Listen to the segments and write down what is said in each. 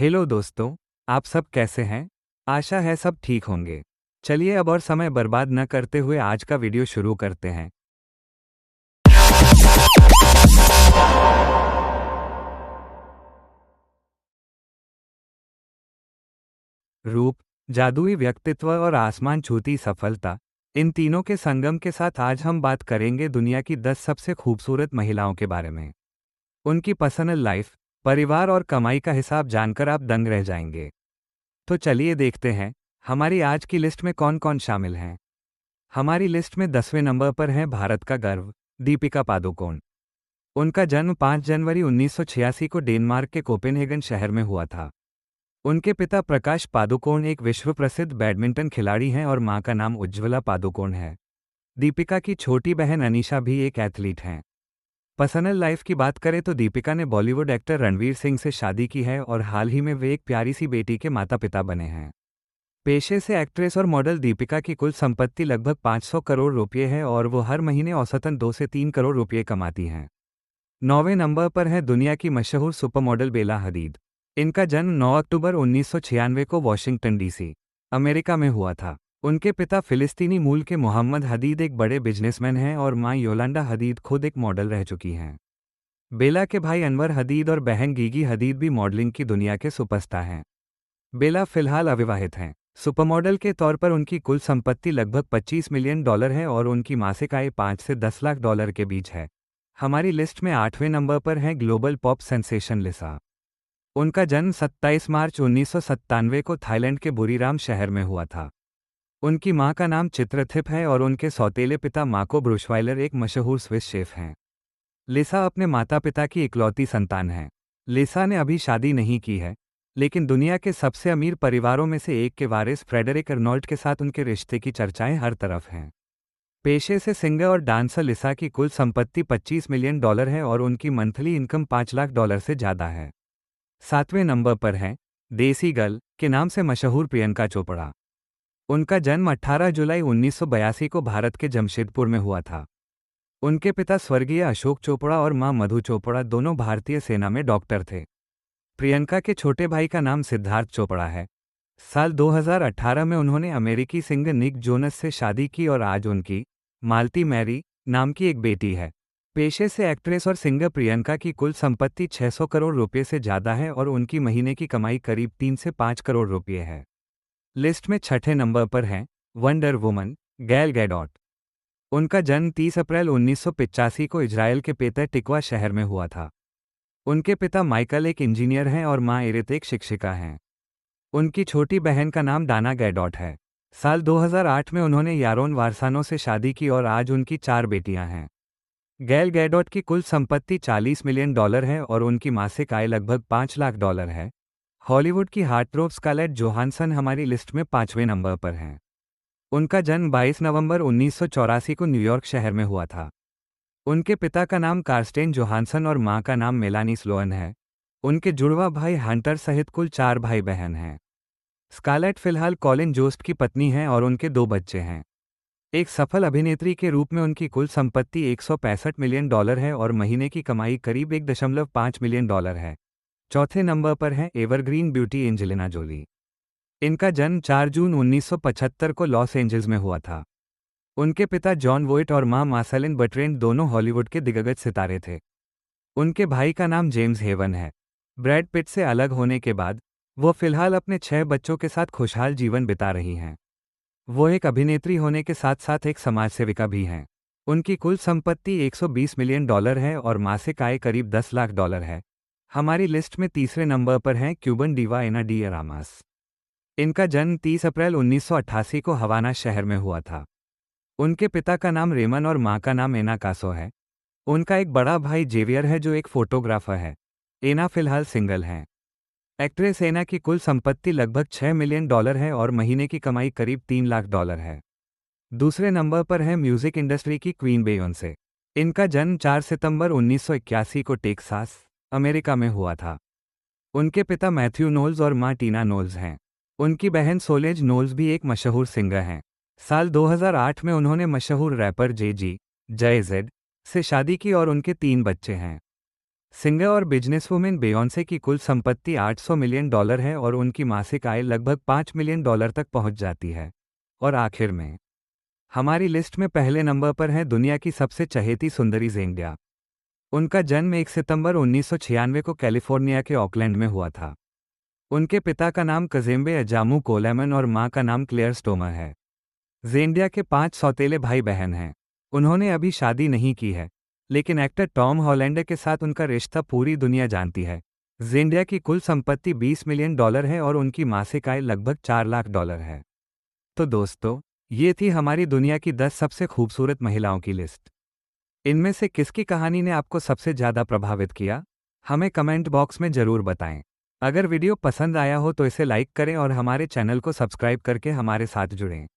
Hello दोस्तों। आप सब कैसे हैं? आशा है सब ठीक होंगे। चलिए अब और समय बर्बाद न करते हुए आज का वीडियो शुरू करते हैं। रूप, जादुई व्यक्तित्व और आसमान छूती सफलता, इन तीनों के संगम के साथ आज हम बात करेंगे दुनिया की 10 सबसे खूबसूरत महिलाओं के बारे में। उनकी पर्सनल लाइफ, परिवार और कमाई का हिसाब जानकर आप दंग रह जाएंगे। तो चलिए देखते हैं हमारी आज की लिस्ट में कौन कौन शामिल हैं। हमारी लिस्ट में 10वें नंबर पर है भारत का गर्व, दीपिका पादुकोण। उनका जन्म 5 जनवरी 1986 को डेनमार्क के कोपेनहेगन शहर में हुआ था। उनके पिता प्रकाश पादुकोण एक विश्व प्रसिद्ध बैडमिंटन खिलाड़ी हैं और मां का नाम उज्ज्वला पादुकोण है। दीपिका की छोटी बहन अनीशा भी एक एथलीट हैं। पर्सनल लाइफ की बात करें तो दीपिका ने बॉलीवुड एक्टर रणवीर सिंह से शादी की है और हाल ही में वे एक प्यारी सी बेटी के माता पिता बने हैं। पेशे से एक्ट्रेस और मॉडल दीपिका की कुल संपत्ति लगभग 500 करोड़ रुपये है और वो हर महीने औसतन 2 से 3 करोड़ रुपये कमाती हैं। 9वें नंबर पर है दुनिया की मशहूर सुपरमॉडल बेला हदीद। इनका जन्म 9 अक्टूबर 1996 को वॉशिंगटन डीसी, अमेरिका में हुआ था। उनके पिता फिलिस्तीनी मूल के मोहम्मद हदीद एक बड़े बिजनेसमैन हैं और मां योलांडा हदीद खुद एक मॉडल रह चुकी हैं। बेला के भाई अनवर हदीद और बहन गीगी हदीद भी मॉडलिंग की दुनिया के सुपरस्टार हैं। बेला फिलहाल अविवाहित हैं। सुपरमॉडल के तौर पर उनकी कुल संपत्ति लगभग $25 मिलियन है और उनकी मासिक आय 5 से 10 लाख डॉलर के बीच है। हमारी लिस्ट में 8वें नंबर पर है ग्लोबल पॉप सेंसेशन लिसा। उनका जन्म 27 मार्च 1997 को थाईलैंड के बुरीराम शहर में हुआ था। उनकी मां का नाम चित्रथिप है और उनके सौतेले पिता मार्को ब्रूशवाइलर एक मशहूर स्विस शेफ हैं। लिसा अपने माता पिता की इकलौती संतान है। लिसा ने अभी शादी नहीं की है, लेकिन दुनिया के सबसे अमीर परिवारों में से एक के वारिस फ्रेडरिक अर्नोल्ट के साथ उनके रिश्ते की चर्चाएं हर तरफ हैं। पेशे से सिंगर और डांसर लिसा की कुल संपत्ति $25 मिलियन है और उनकी मंथली इनकम $5 लाख से ज़्यादा है। 7वें नंबर पर है देसी गर्ल के नाम से मशहूर प्रियंका चोपड़ा। उनका जन्म 18 जुलाई 1982 को भारत के जमशेदपुर में हुआ था। उनके पिता स्वर्गीय अशोक चोपड़ा और मां मधु चोपड़ा दोनों भारतीय सेना में डॉक्टर थे। प्रियंका के छोटे भाई का नाम सिद्धार्थ चोपड़ा है। साल 2018 में उन्होंने अमेरिकी सिंगर निक जोनस से शादी की और आज उनकी मालती मैरी नाम की एक बेटी है। पेशे से एक्ट्रेस और सिंगर प्रियंका की कुल संपत्ति 600 करोड़ रुपये से ज़्यादा है और उनकी महीने की कमाई करीब 3 से 5 करोड़ रुपये है। लिस्ट में 6ठे नंबर पर है वंडर वुमन गैल गैडोट। उनका जन्म 30 अप्रैल 1985 को इजराइल के पेतर टिकवा शहर में हुआ था। उनके पिता माइकल एक इंजीनियर हैं और मां एरित एक शिक्षिका हैं। उनकी छोटी बहन का नाम डाना गैडोट है। साल 2008 में उन्होंने यारोन वारसानो से शादी की और आज उनकी 4 बेटियां हैं। गैल गैडोट की कुल संपत्ति $40 मिलियन है और उनकी मासिक आय लगभग $5 लाख है। हॉलीवुड की हार्टथ्रोब स्कारलेट जोहानसन हमारी लिस्ट में 5वें नंबर पर हैं। उनका जन्म 22 नवंबर 1984 को न्यूयॉर्क शहर में हुआ था। उनके पिता का नाम कार्स्टेन जोहानसन और मां का नाम मेलानी स्लोअन है। उनके जुड़वा भाई हंटर सहित कुल 4 भाई बहन हैं। स्कारलेट फिलहाल कॉलिन जोस्ट की पत्नी हैं और उनके 2 बच्चे हैं। एक सफल अभिनेत्री के रूप में उनकी कुल संपत्ति $165 मिलियन है और महीने की कमाई करीब $1.5 मिलियन है। चौथे नंबर पर है एवरग्रीन ब्यूटी एंजेलिना जोली। इनका जन्म 4 जून 1975 को लॉस एंजल्स में हुआ था। उनके पिता जॉन वोइट और मां मार्सेलिन बर्ट्रैंड दोनों हॉलीवुड के दिग्गज सितारे थे। उनके भाई का नाम जेम्स हेवन है। ब्रैड पिट से अलग होने के बाद वो फिलहाल अपने 6 बच्चों के साथ खुशहाल जीवन बिता रही हैं। वो एक अभिनेत्री होने के साथ साथ एक समाजसेविका भी हैं। उनकी कुल संपत्ति $120 मिलियन है और मासिक आय करीब $10 लाख है। हमारी लिस्ट में तीसरे नंबर पर हैं क्यूबन डीवा एना डी अरामास। इनका जन्म 30 अप्रैल 1988 को हवाना शहर में हुआ था। उनके पिता का नाम रेमन और मां का नाम एना कासो है। उनका एक बड़ा भाई जेवियर है जो एक फोटोग्राफर है। एना फिलहाल सिंगल हैं। एक्ट्रेस एना की कुल संपत्ति लगभग $6 मिलियन है और महीने की कमाई करीब $3 लाख है। दूसरे नंबर पर है म्यूजिक इंडस्ट्री की क्वीन बेयोंसे। इनका जन्म 4 सितंबर 1981 को टेक्सास, अमेरिका में हुआ था। उनके पिता मैथ्यू नोल्स और मां टीना नोल्स हैं। उनकी बहन सोलेज नोल्स भी एक मशहूर सिंगर हैं। साल 2008 में उन्होंने मशहूर रैपर जे जी जय जेड से शादी की और उनके 3 बच्चे हैं। सिंगर और बिजनेसवुमेन बेयोंसे की कुल संपत्ति $800 मिलियन है और उनकी मासिक आय लगभग $5 मिलियन तक पहुंच जाती है। और आखिर में हमारी लिस्ट में पहले नंबर पर है दुनिया की सबसे चहेती सुंदरी ज़ेंडिया। उनका जन्म 1 सितंबर 1996 को कैलिफोर्निया के ऑकलैंड में हुआ था। उनके पिता का नाम कजेम्बे अजामू कोलेमन और मां का नाम क्लेयर स्टोमर है। ज़ेंडिया के 5 सौतेले भाई बहन हैं। उन्होंने अभी शादी नहीं की है, लेकिन एक्टर टॉम हॉलैंडर के साथ उनका रिश्ता पूरी दुनिया जानती है। ज़ेंडिया की कुल संपत्ति $20 मिलियन है और उनकी मासिक आय लगभग $4 लाख है। तो दोस्तों, ये थी हमारी दुनिया की 10 सबसे खूबसूरत महिलाओं की लिस्ट। इनमें से किसकी कहानी ने आपको सबसे ज़्यादा प्रभावित किया? हमें कमेंट बॉक्स में ज़रूर बताएं। अगर वीडियो पसंद आया हो तो इसे लाइक करें और हमारे चैनल को सब्सक्राइब करके हमारे साथ जुड़ें।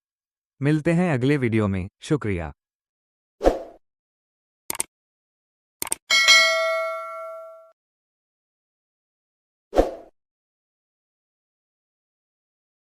मिलते हैं अगले वीडियो में। शुक्रिया।